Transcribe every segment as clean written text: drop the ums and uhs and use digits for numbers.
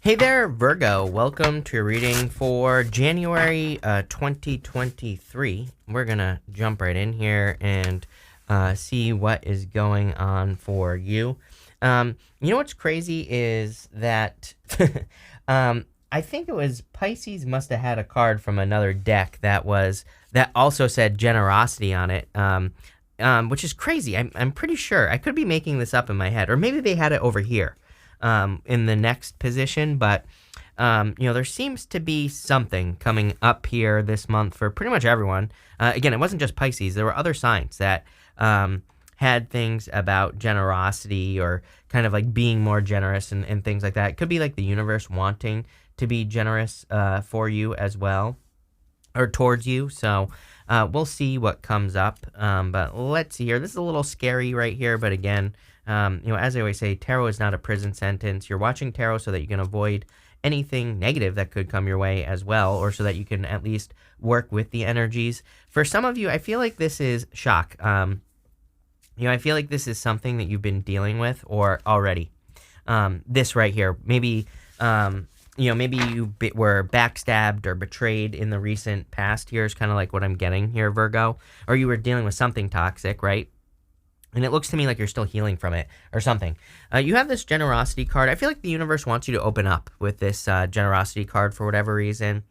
Hey there, Virgo. Welcome to your reading for January 2023. We're going to jump right in here and see what is going on for you. You know what's crazy is that I think it was Pisces must have had a card from another deck that also said generosity on it. Which is crazy. I'm pretty sure. I could be making this up in my head, or maybe they had it over here. In the next position, but there seems to be something coming up here this month for pretty much everyone. Again, it wasn't just Pisces. There were other signs that had things about generosity or kind of like being more generous and things like that. It could be like the universe wanting to be generous for you as well, or towards you. So we'll see what comes up. But let's see here. This is a little scary right here, but again, as I always say, tarot is not a prison sentence. You're watching tarot so that you can avoid anything negative that could come your way as well, or so that you can at least work with the energies. For some of you, I feel like this is shock. I feel like this is something that you've been dealing with or already. This right here, maybe, maybe you were backstabbed or betrayed in the recent past. Here's kind of like what I'm getting here, Virgo. Or you were dealing with something toxic, right? And it looks to me like you're still healing from it or something. You have this generosity card. I feel like the universe wants you to open up with this generosity card for whatever reason.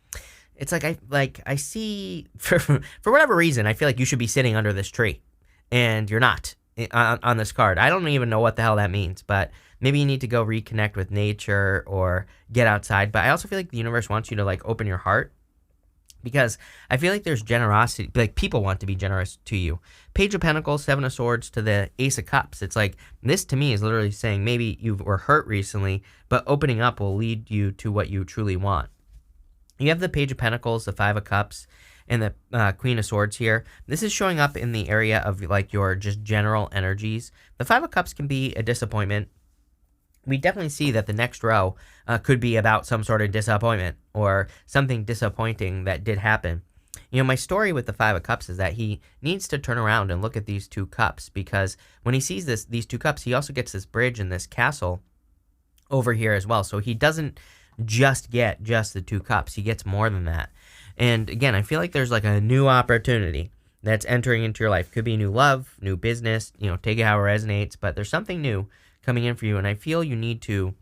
It's I see for whatever reason, I feel like you should be sitting under this tree, and you're not on this card. I don't even know what the hell that means, but maybe you need to go reconnect with nature or get outside. But I also feel like the universe wants you to open your heart, because I feel like there's generosity, like people want to be generous to you. Page of Pentacles, Seven of Swords to the Ace of Cups. It's like, this to me is literally saying maybe you were hurt recently, but opening up will lead you to what you truly want. You have the Page of Pentacles, the Five of Cups, and the Queen of Swords here. This is showing up in the area of your just general energies. The Five of Cups can be a disappointment. We definitely see that the next row could be about some sort of disappointment or something disappointing that did happen. My story with the Five of Cups is that he needs to turn around and look at these two cups, because when he sees these two cups, he also gets this bridge and this castle over here as well. So he doesn't just get just the two cups. He gets more than that. And again, I feel like there's a new opportunity that's entering into your life. Could be new love, new business, take it how it resonates, but there's something new coming in for you, and I feel you need to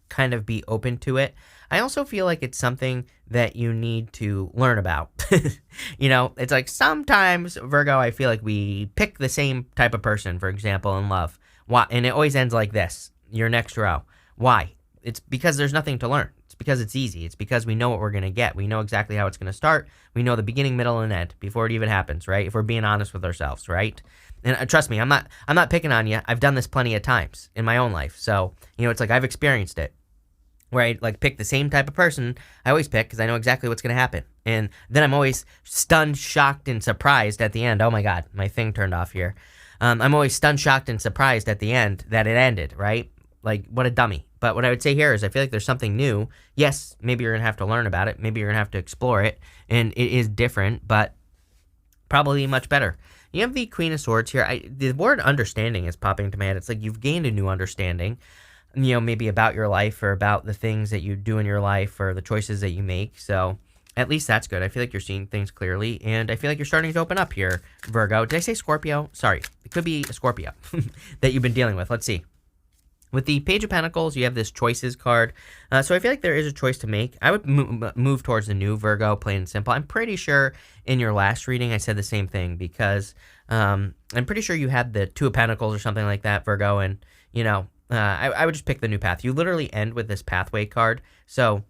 kind of be open to it. I also feel like it's something that you need to learn about. It's like sometimes, Virgo, I feel like we pick the same type of person, for example, in love. Why? And it always ends like this, your next row. Why? It's because there's nothing to learn. It's because it's easy. It's because we know what we're going to get. We know exactly how it's going to start. We know the beginning, middle, and end before it even happens, right? If we're being honest with ourselves, right? And trust me, I'm not picking on you. I've done this plenty of times in my own life. So, it's like I've experienced it, where I pick the same type of person I always pick because I know exactly what's going to happen. And then I'm always stunned, shocked, and surprised at the end. Oh my God, my thing turned off here. I'm always stunned, shocked, and surprised at the end that it ended, right? What a dummy. But what I would say here is I feel like there's something new. Yes, maybe you're going to have to learn about it. Maybe you're going to have to explore it. And it is different, but probably much better. You have the Queen of Swords here. The word understanding is popping into my head. It's like you've gained a new understanding, maybe about your life or about the things that you do in your life or the choices that you make. So at least that's good. I feel like you're seeing things clearly, and I feel like you're starting to open up here, Virgo. Did I say Scorpio? Sorry. It could be a Scorpio that you've been dealing with. Let's see. With the Page of Pentacles, you have this choices card. So I feel like there is a choice to make. I would move towards the new, Virgo, plain and simple. I'm pretty sure in your last reading I said the same thing, because I'm pretty sure you had the Two of Pentacles or something like that, Virgo, and, I would just pick the new path. You literally end with this pathway card. So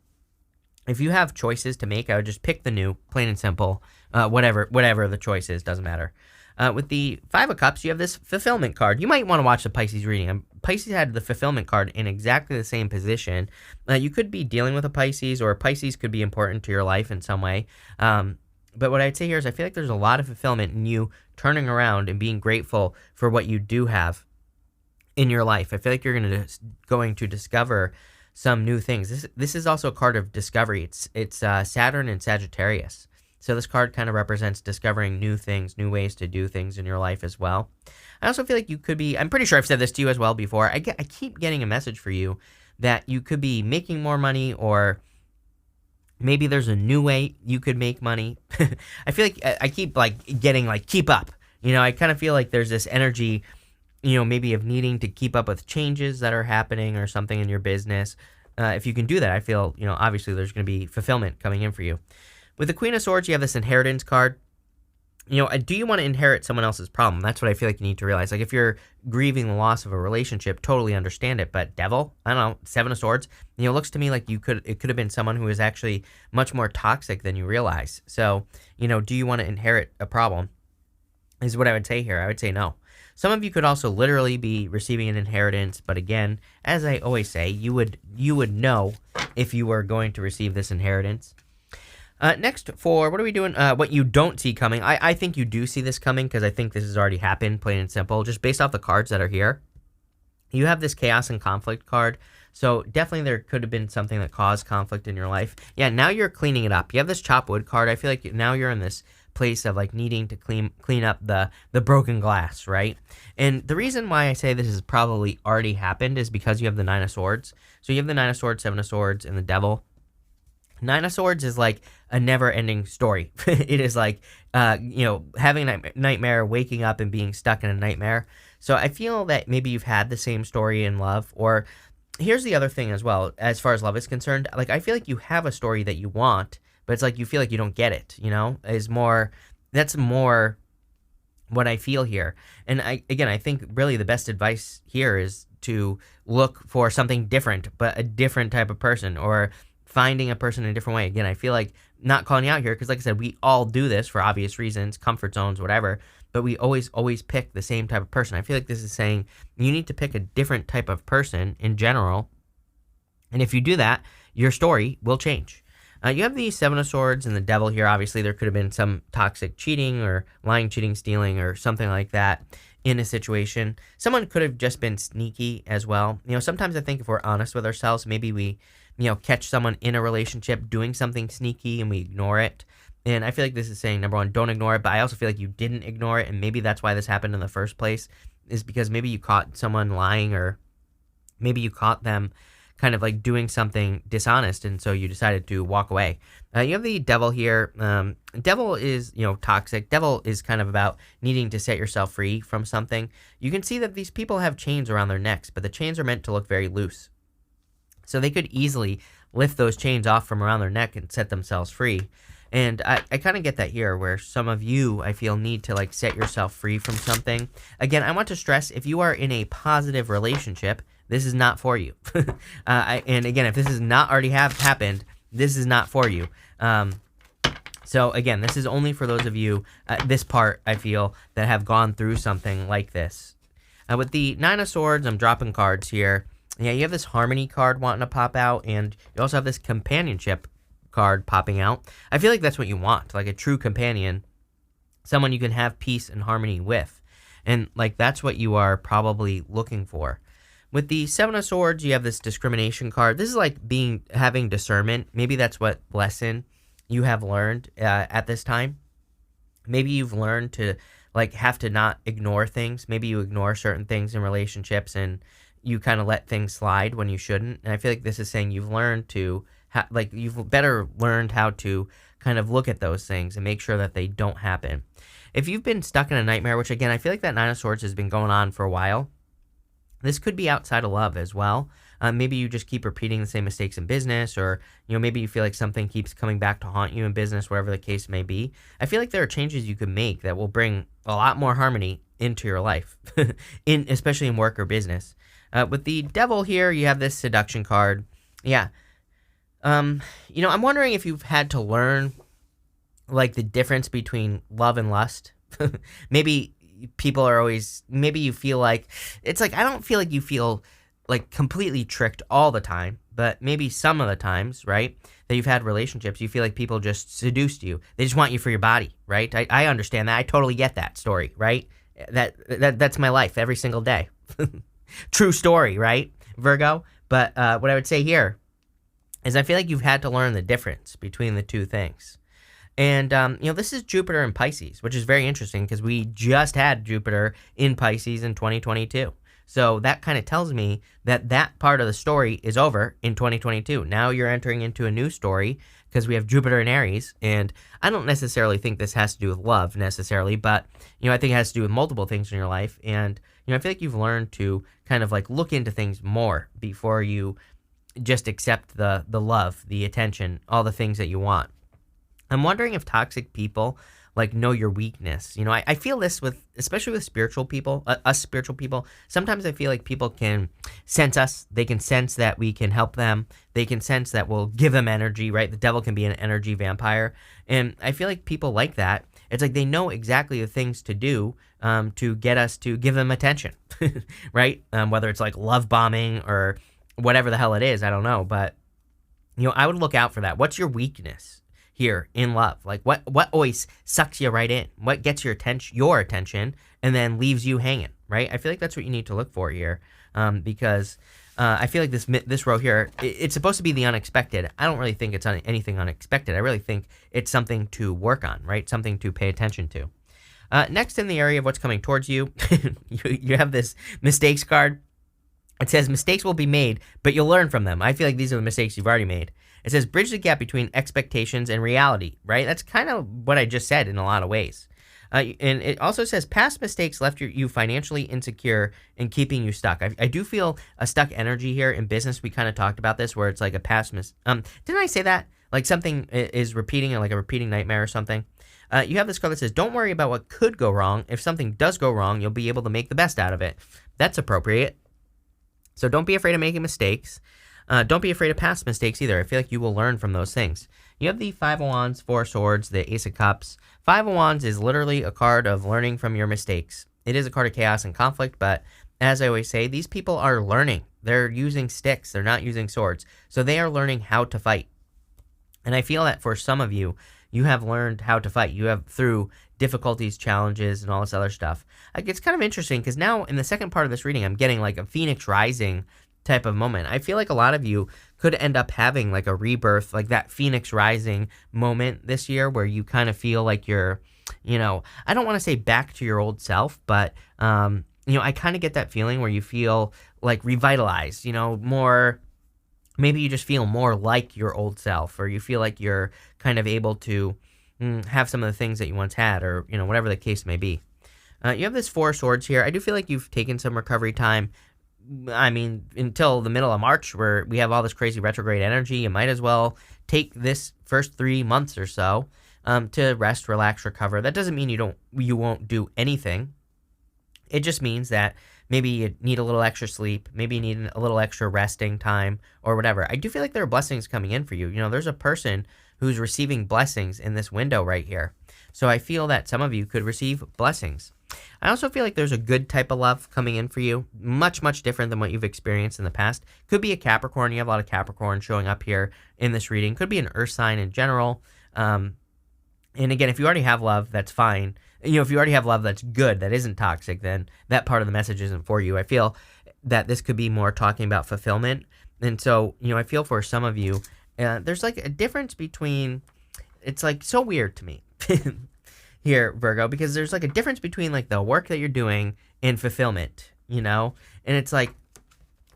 if you have choices to make, I would just pick the new, plain and simple, whatever the choice is, doesn't matter. With the Five of Cups, you have this fulfillment card. You might want to watch the Pisces reading. Pisces had the fulfillment card in exactly the same position. You could be dealing with a Pisces, or Pisces could be important to your life in some way. But what I'd say here is I feel like there's a lot of fulfillment in you turning around and being grateful for what you do have in your life. I feel like you're going to discover some new things. This is also a card of discovery. It's Saturn and Sagittarius. So this card kind of represents discovering new things, new ways to do things in your life as well. I also feel like you could be, I'm pretty sure I've said this to you as well before, I keep getting a message for you that you could be making more money, or maybe there's a new way you could make money. I feel like I keep like getting like keep up. I kind of feel like there's this energy, maybe of needing to keep up with changes that are happening or something in your business. If you can do that, I feel, obviously there's going to be fulfillment coming in for you. With the Queen of Swords, you have this inheritance card. Do you want to inherit someone else's problem? That's what I feel like you need to realize. Like, if you're grieving the loss of a relationship, totally understand it. But Devil, I don't know, Seven of Swords, looks to me like it could have been someone who is actually much more toxic than you realize. So, do you want to inherit a problem? Is what I would say here. I would say no. Some of you could also literally be receiving an inheritance, but again, as I always say, you would know if you were going to receive this inheritance. Next, for what are we doing? What you don't see coming. I think you do see this coming, because I think this has already happened, plain and simple, just based off the cards that are here. You have this chaos and conflict card, so definitely there could have been something that caused conflict in your life. Yeah, now you're cleaning it up. You have this chop wood card. I feel like now you're in this place of like needing to clean up the broken glass, right? And the reason why I say this has probably already happened is because you have the Nine of Swords. So you have the Nine of Swords, Seven of Swords, and the Devil. Nine of Swords is like a never-ending story. It is like, having a nightmare, waking up and being stuck in a nightmare. So I feel that maybe you've had the same story in love. Or here's the other thing as well, as far as love is concerned. Like, I feel like you have a story that you want, but it's like you feel like you don't get it, that's more what I feel here. And I think really the best advice here is to look for something different, but a different type of person, or finding a person in a different way. Again, I feel like not calling you out here, because like I said, we all do this for obvious reasons, comfort zones, whatever, but we always pick the same type of person. I feel like this is saying you need to pick a different type of person in general, and if you do that, your story will change. You have the Seven of Swords and the Devil here. Obviously, there could have been some toxic cheating or lying, cheating, stealing, or something like that in a situation. Someone could have just been sneaky as well. Sometimes I think if we're honest with ourselves, maybe we, catch someone in a relationship doing something sneaky and we ignore it. And I feel like this is saying, number one, don't ignore it. But I also feel like you didn't ignore it. And maybe that's why this happened in the first place, is because maybe you caught someone lying, or maybe you caught them kind of like doing something dishonest, and so you decided to walk away. You have the Devil here. Devil is, toxic. Devil is kind of about needing to set yourself free from something. You can see that these people have chains around their necks, but the chains are meant to look very loose. So they could easily lift those chains off from around their neck and set themselves free. And I kind of get that here, where some of you, I feel, need to like set yourself free from something. Again, I want to stress, if you are in a positive relationship, this is not for you. And again, if this has not already happened, this is not for you. So again, this is only for those of you, this part, I feel, that have gone through something like this. With the Nine of Swords, I'm dropping cards here. Yeah, you have this Harmony card wanting to pop out, and you also have this Companionship card popping out. I feel like that's what you want, like a true companion, someone you can have peace and harmony with. And like that's what you are probably looking for. With the Seven of Swords, you have this discrimination card. This is like having discernment. Maybe that's what lesson you have learned at this time. Maybe you've learned to like have to not ignore things. Maybe you ignore certain things in relationships and you kind of let things slide when you shouldn't. And I feel like this is saying you've learned to you've better learned how to kind of look at those things and make sure that they don't happen. If you've been stuck in a nightmare, which again, I feel like that Nine of Swords has been going on for a while, this could be outside of love as well. Maybe you just keep repeating the same mistakes in business, or maybe you feel like something keeps coming back to haunt you in business, whatever the case may be. I feel like there are changes you can make that will bring a lot more harmony into your life, especially in work or business. With the Devil here, you have this seduction card. Yeah. I'm wondering if you've had to learn like the difference between love and lust. Maybe people are always, maybe you feel like, it's like, I don't feel like you feel like completely tricked all the time, but maybe some of the times, right, that you've had relationships, you feel like people just seduced you. They just want you for your body, right? I understand that. I totally get that story, right? That's my life every single day. True story, right, Virgo? But what I would say here is I feel like you've had to learn the difference between the two things. And, this is Jupiter in Pisces, which is very interesting because we just had Jupiter in Pisces in 2022. So that kind of tells me that that part of the story is over in 2022. Now you're entering into a new story because we have Jupiter in Aries. And I don't necessarily think this has to do with love necessarily, but, I think it has to do with multiple things in your life. And, I feel like you've learned to kind of like look into things more before you just accept the love, the attention, all the things that you want. I'm wondering if toxic people like know your weakness. I feel this with, especially with spiritual people, us spiritual people. Sometimes I feel like people can sense us. They can sense that we can help them. They can sense that we'll give them energy, right? The devil can be an energy vampire. And I feel like people like that. It's like they know exactly the things to do to get us to give them attention, right? Whether it's like love bombing or whatever the hell it is, I don't know. But, I would look out for that. What's your weakness here in love? Like what always sucks you right in? What gets your attention and then leaves you hanging, right? I feel like that's what you need to look for here, because I feel like this row here, it's supposed to be the unexpected. I don't really think it's anything unexpected. I really think it's something to work on, right? Something to pay attention to. Next, in the area of what's coming towards you, you have this mistakes card. It says mistakes will be made, but you'll learn from them. I feel like these are the mistakes you've already made. It says bridge the gap between expectations and reality, right? That's kind of what I just said in a lot of ways. And it also says past mistakes left you financially insecure and keeping you stuck. I do feel a stuck energy here in business. We kind of talked about this where it's like a past didn't I say that? Like something is repeating, like a repeating nightmare or something. You have this card that says, don't worry about what could go wrong. If something does go wrong, you'll be able to make the best out of it. That's appropriate. So don't be afraid of making mistakes. Don't be afraid of past mistakes either. I feel like you will learn from those things. You have the Five of Wands, Four of Swords, the Ace of Cups. Five of Wands is literally a card of learning from your mistakes. It is a card of chaos and conflict, but as I always say, these people are learning. They're using sticks. They're not using swords. So they are learning how to fight. And I feel that for some of you, you have learned how to fight. You have through difficulties, challenges, and all this other stuff. Like, it's kind of interesting because now in the second part of this reading, I'm getting like a Phoenix Rising type of moment. I feel like a lot of you could end up having like a rebirth, like that Phoenix Rising moment this year where you kind of feel like you're, I don't want to say back to your old self, but, I kind of get that feeling where you feel like revitalized, more. Maybe you just feel more like your old self, or you feel like you're kind of able to have some of the things that you once had, or, whatever the case may be. You have this Four of Swords here. I do feel like you've taken some recovery time. I mean, until the middle of March, where we have all this crazy retrograde energy. You might as well take this first 3 months or so to rest, relax, recover. That doesn't mean you won't do anything. It just means that maybe you need a little extra sleep, maybe you need a little extra resting time or whatever. I do feel like there are blessings coming in for you. There's a person who's receiving blessings in this window right here. So I feel that some of you could receive blessings. I also feel like there's a good type of love coming in for you, much, much different than what you've experienced in the past. Could be a Capricorn. You have a lot of Capricorn showing up here in this reading. Could be an earth sign in general. And again, if you already have love, that's fine. If you already have love that's good, that isn't toxic, then that part of the message isn't for you. I feel that this could be more talking about fulfillment. And so, I feel for some of you, there's like a difference between, it's like so weird to me here, Virgo, because there's like a difference between like the work that you're doing and fulfillment, and it's like,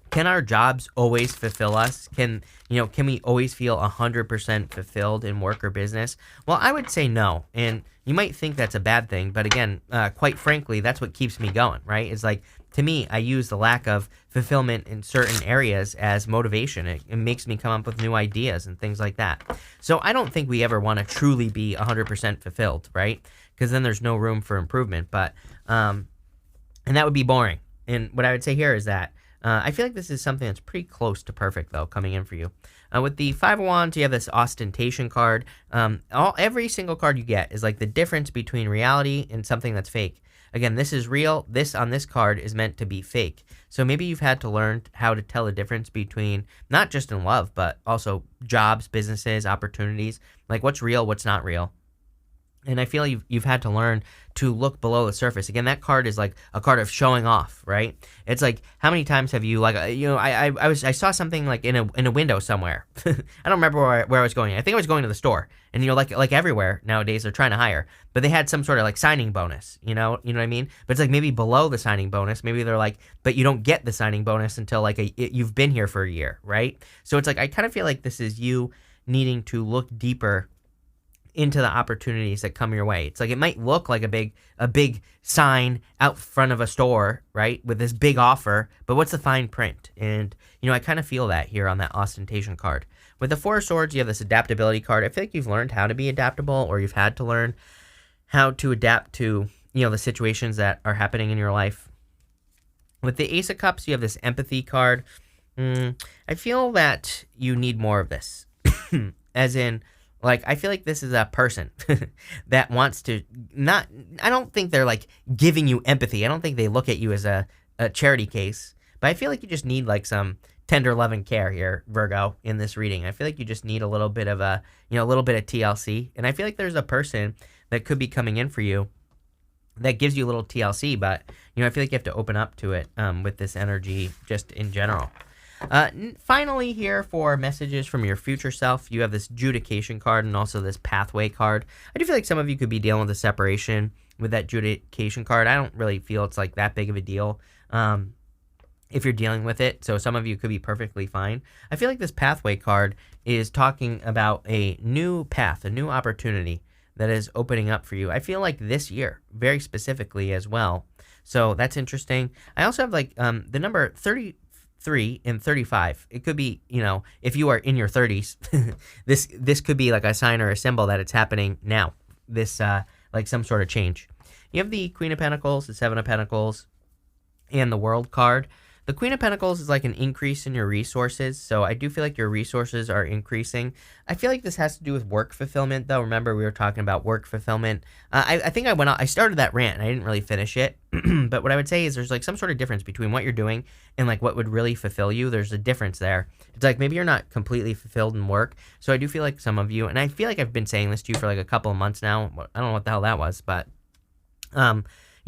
can our jobs always fulfill us? Can we always feel 100% fulfilled in work or business? Well, I would say no. And you might think that's a bad thing, but again, quite frankly, that's what keeps me going, right? It's like, to me, I use the lack of fulfillment in certain areas as motivation. It makes me come up with new ideas and things like that. So I don't think we ever want to truly be 100% fulfilled, right? Because then there's no room for improvement. But, and that would be boring. And what I would say here is that I feel like this is something that's pretty close to perfect, though, coming in for you. With the Five of Wands, you have this ostentation card. Every single card you get is like the difference between reality and something that's fake. Again, this is real. This on this card is meant to be fake. So maybe you've had to learn how to tell the difference between not just in love, but also jobs, businesses, opportunities. Like what's real, what's not real. And I feel you've had to learn to look below the surface. Again, that card is like a card of showing off, right? It's like, how many times have you, like, I saw something like in a window somewhere. I don't remember where I was going. I think I was going to the store, and like everywhere nowadays they're trying to hire, but they had some sort of like signing bonus. You know what I mean? But it's like maybe below the signing bonus. Maybe they're like, but you don't get the signing bonus until like you've been here for a year, right? So it's like I kind of feel like this is you needing to look deeper into the opportunities that come your way. It's like it might look like a big sign out front of a store, right, with this big offer, but what's the fine print? And I kind of feel that here on that ostentation card. With the Four of Swords, you have this adaptability card. I feel like you've learned how to be adaptable, or you've had to learn how to adapt to the situations that are happening in your life. With the Ace of Cups, you have this empathy card. I feel that you need more of this. As in, like, I feel like this is a person that wants to I don't think they're like giving you empathy. I don't think they look at you as a charity case, but I feel like you just need like some tender love and care here, Virgo, in this reading. I feel like you just need a little bit of a little bit of TLC. And I feel like there's a person that could be coming in for you that gives you a little TLC, but I feel like you have to open up to it with this energy just in general. Finally, here for messages from your future self, you have this Judication card and also this Pathway card. I do feel like some of you could be dealing with a separation with that Judication card. I don't really feel it's like that big of a deal if you're dealing with it, so some of you could be perfectly fine. I feel like this Pathway card is talking about a new path, a new opportunity that is opening up for you. I feel like this year, very specifically as well. So that's interesting. I also have like the number 33 and 35. It could be, if you are in your 30s, this could be like a sign or a symbol that it's happening now. This like some sort of change. You have the Queen of Pentacles, the Seven of Pentacles, and the World card. The Queen of Pentacles is like an increase in your resources, so I do feel like your resources are increasing. I feel like this has to do with work fulfillment, though. Remember, we were talking about work fulfillment. I think I started that rant, and I didn't really finish it, but what I would say is there's like some sort of difference between what you're doing and like what would really fulfill you. There's a difference there. It's like maybe you're not completely fulfilled in work, so I do feel like some of you, and I feel like I've been saying this to you for like a couple of months now. I don't know what the hell that was, but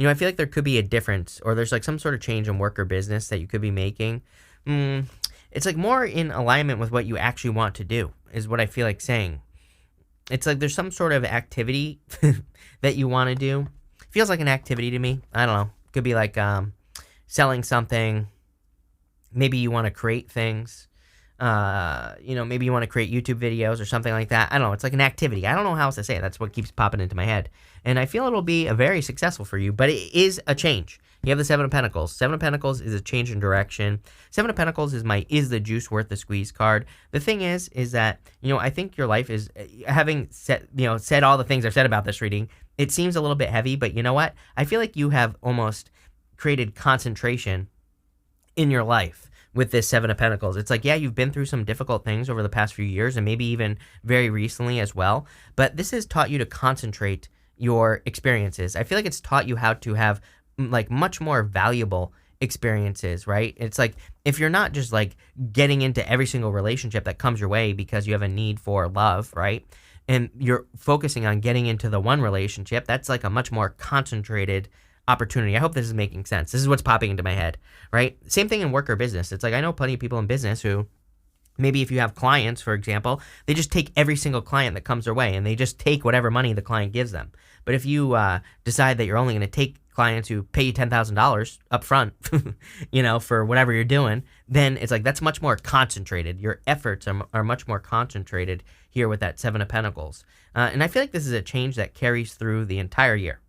I feel like there could be a difference, or there's like some sort of change in work or business that you could be making. It's like more in alignment with what you actually want to do, is what I feel like saying. It's like there's some sort of activity that you want to do. Feels like an activity to me. I don't know. Could be like selling something. Maybe you want to create things. Maybe you want to create YouTube videos or something like that. I don't know. It's like an activity. I don't know how else to say it. That's what keeps popping into my head. And I feel it'll be very successful for you, but it is a change. You have the Seven of Pentacles. Seven of Pentacles is a change in direction. Seven of Pentacles is the juice worth the squeeze card. The thing is that, I think your life is, having said all the things I've said about this reading, it seems a little bit heavy, but you know what? I feel like you have almost created concentration in your life with this Seven of Pentacles. It's like, yeah, you've been through some difficult things over the past few years and maybe even very recently as well, but this has taught you to concentrate your experiences. I feel like it's taught you how to have like much more valuable experiences, right? It's like if you're not just like getting into every single relationship that comes your way because you have a need for love, right? And you're focusing on getting into the one relationship, that's like a much more concentrated opportunity. I hope this is making sense. This is what's popping into my head, right? Same thing in work or business. It's like I know plenty of people in business who maybe if you have clients, for example, they just take every single client that comes their way and they just take whatever money the client gives them. But if you decide that you're only going to take clients who pay you $10,000 up front, for whatever you're doing, then it's like that's much more concentrated. Your efforts are much more concentrated here with that Seven of Pentacles. And I feel like this is a change that carries through the entire year.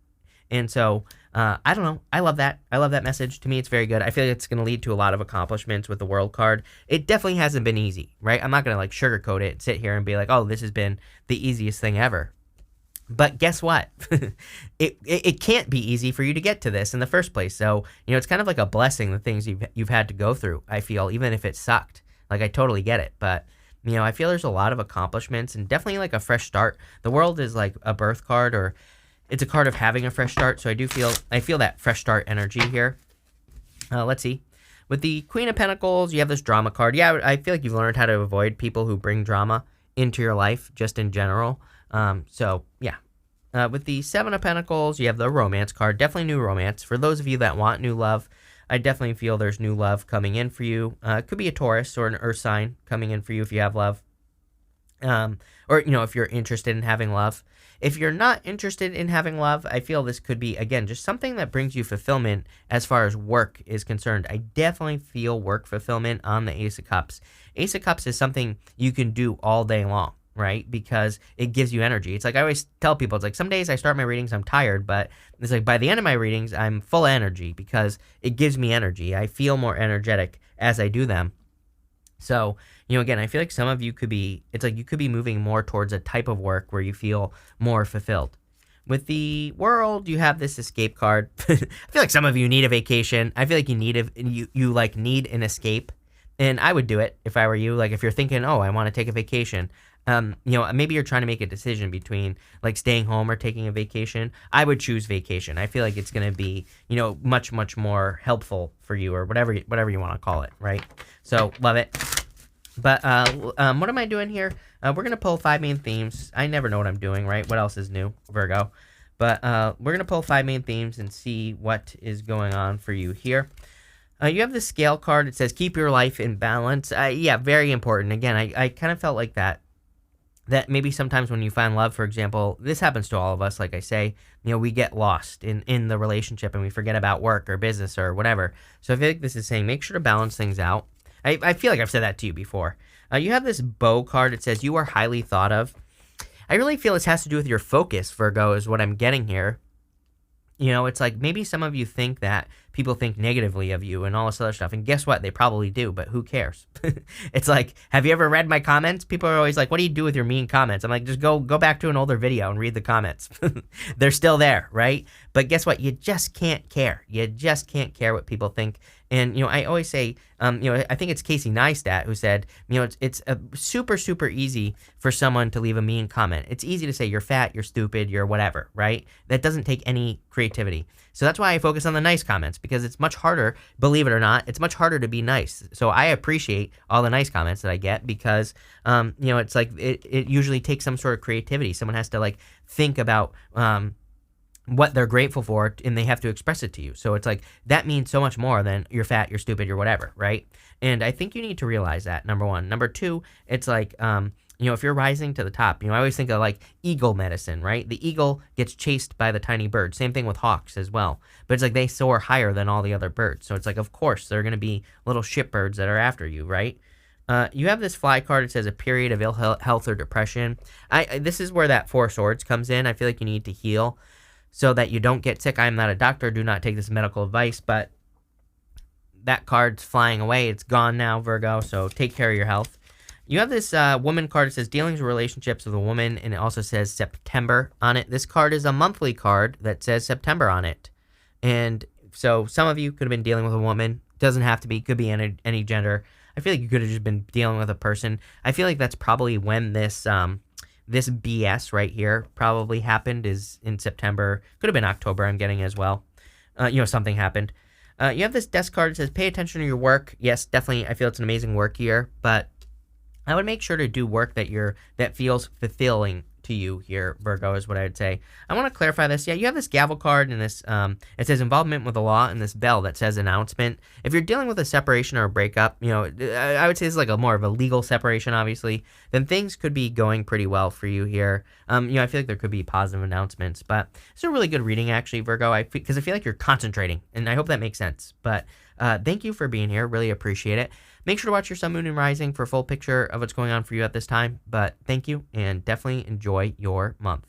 And so, I don't know. I love that. I love that message. To me, it's very good. I feel like it's going to lead to a lot of accomplishments with the World card. It definitely hasn't been easy, right? I'm not going to like sugarcoat it and sit here and be like, oh, this has been the easiest thing ever. But guess what? it can't be easy for you to get to this in the first place. So, it's kind of like a blessing, the things you've had to go through, I feel, even if it sucked. Like, I totally get it. But, I feel there's a lot of accomplishments and definitely like a fresh start. The World is like a birth card, or it's a card of having a fresh start. So I feel that fresh start energy here. Let's see. With the Queen of Pentacles, you have this drama card. Yeah, I feel like you've learned how to avoid people who bring drama into your life just in general. So, yeah. With the Seven of Pentacles, you have the romance card. Definitely new romance. For those of you that want new love, I definitely feel there's new love coming in for you. It could be a Taurus or an Earth sign coming in for you if you have love. Or, if you're interested in having love. If you're not interested in having love, I feel this could be, again, just something that brings you fulfillment as far as work is concerned. I definitely feel work fulfillment on the Ace of Cups. Ace of Cups is something you can do all day long, right? Because it gives you energy. It's like I always tell people, it's like some days I start my readings, I'm tired, but it's like by the end of my readings, I'm full of energy because it gives me energy. I feel more energetic as I do them. So, again, I feel like some of you it's like you could be moving more towards a type of work where you feel more fulfilled. With the World, you have this escape card. I feel like some of you need a vacation. I feel like you need need an escape. And I would do it if I were you. Like if you're thinking, oh, I want to take a vacation. Maybe you're trying to make a decision between like staying home or taking a vacation. I would choose vacation. I feel like it's going to be, much, much more helpful for you or whatever you want to call it, right? So love it. But what am I doing here? We're going to pull 5 main themes. I never know what I'm doing, right? What else is new, Virgo? But we're going to pull 5 main themes and see what is going on for you here. You have the Scale card. It says, keep your life in balance. Yeah, very important. Again, I kind of felt like that maybe sometimes when you find love, for example, this happens to all of us, like I say, we get lost in the relationship and we forget about work or business or whatever. So I feel like this is saying make sure to balance things out. I feel like I've said that to you before. You have this Bow card. It says you are highly thought of. I really feel this has to do with your focus, Virgo, is what I'm getting here. It's like maybe some of you think that people think negatively of you and all this other stuff. And guess what? They probably do, but who cares? It's like, have you ever read my comments? People are always like, what do you do with your mean comments? I'm like, just go back to an older video and read the comments. They're still there, right? But guess what? You just can't care. You just can't care what people think. And, I always say, I think it's Casey Neistat who said, it's super, super easy for someone to leave a mean comment. It's easy to say you're fat, you're stupid, you're whatever, right? That doesn't take any creativity. So that's why I focus on the nice comments, because it's much harder, believe it or not, it's much harder to be nice. So I appreciate all the nice comments that I get because, it's like it usually takes some sort of creativity. Someone has to like think about, what they're grateful for, and they have to express it to you. So it's like, that means so much more than you're fat, you're stupid, you're whatever, right? And I think you need to realize that, number one. Number two, it's like, if you're rising to the top, I always think of like eagle medicine, right? The eagle gets chased by the tiny bird. Same thing with hawks as well. But it's like they soar higher than all the other birds. So it's like, of course, there are going to be little shipbirds that are after you, right? You have this Fly card. It says a period of ill health or depression. This is where that 4 swords comes in. I feel like you need to heal so that you don't get sick. I'm not a doctor. Do not take this medical advice, but that card's flying away. It's gone now, Virgo, so take care of your health. You have this woman card. It says dealings with relationships with a woman, and it also says September on it. This card is a monthly card that says September on it. And so some of you could have been dealing with a woman. Doesn't have to be. Could be any gender. I feel like you could have just been dealing with a person. I feel like that's probably when this BS right here probably happened, is in September. Could have been October, I'm getting as well. Something happened. You have this Death card. It says pay attention to your work. Yes, definitely. I feel it's an amazing work year, but I would make sure to do work that feels fulfilling to you here, Virgo, is what I would say. I want to clarify this. Yeah, you have this gavel card and this, it says involvement with the law, and this bell that says announcement. If you're dealing with a separation or a breakup, I would say it's like more of a legal separation, obviously, then things could be going pretty well for you here. I feel like there could be positive announcements, but it's a really good reading, actually, Virgo, because I feel like you're concentrating, and I hope that makes sense. But thank you for being here. Really appreciate it. Make sure to watch your Sun, Moon, and Rising for a full picture of what's going on for you at this time. But thank you, and definitely enjoy your month.